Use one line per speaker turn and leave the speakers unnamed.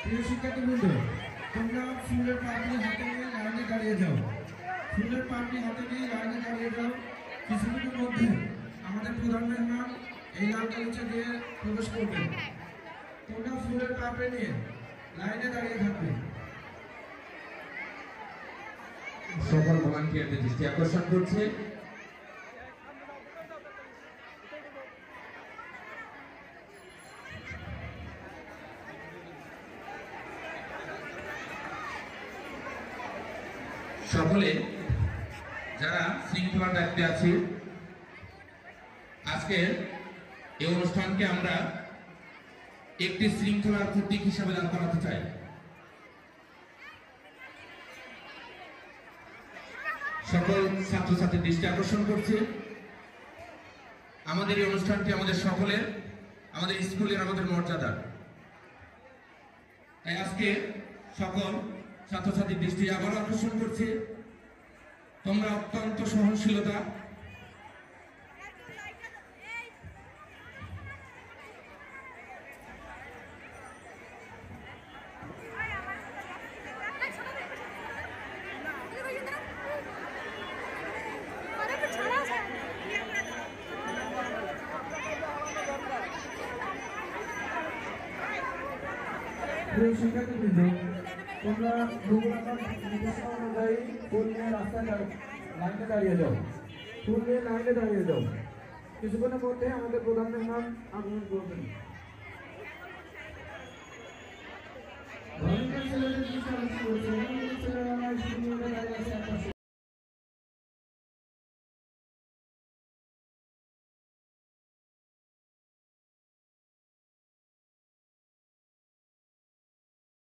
প্রিয় শিক্ষার্থীবৃন্দ, তোমরা ফুলের পাপড়ি হাতে নিয়ে লাইনে দাঁড়িয়ে যাও। ফুলের পাপড়ি হাতে নিয়ে লাইনে দাঁড়িয়ে যাও। কিছুদিনের মধ্যে আমাদের প্রধান মেহমান এই লাল গালিচা দিয়ে প্রবেশ করবেন। তোমরা ফুলের পাপড়ি নিয়ে লাইনে দাঁড়িয়ে থাকবে।
সকল ভলান্টিয়ারদের দৃষ্টি আকর্ষণ করছে সকলে যারা শৃঙ্খলার দায়িত্বে আছে, আজকে এই অনুষ্ঠানকে আমরা একটি শৃঙ্খলার প্রতীক হিসাবে দান করাতে চাই। সকল ছাত্রছাত্রীর দৃষ্টি আকর্ষণ করছে আমাদের এই অনুষ্ঠানটি আমাদের সকলের, আমাদের স্কুলের, আমাদের মর্যাদার। তাই আজকে সকল ছাত্রছাত্রীর দৃষ্টি আবার আকর্ষণ করছে তোমরা অত্যন্ত সহনশীলতা
প্রিয় শিক্ষার্থীবৃন্দ, তোমরা নির্দেশনা অনুযায়ী ফুল নিয়ে রাস্তায় লাইনে দাঁড়িয়ে যাও। ফুল নিয়ে লাইনে দাঁড়িয়ে যাও। কিছুক্ষণের মধ্যে আমাদের প্রধান মেহমান আগমন করবেন। ভলেন্টিয়ার ছেলেদের দৃষ্টি আকর্ষণ করছে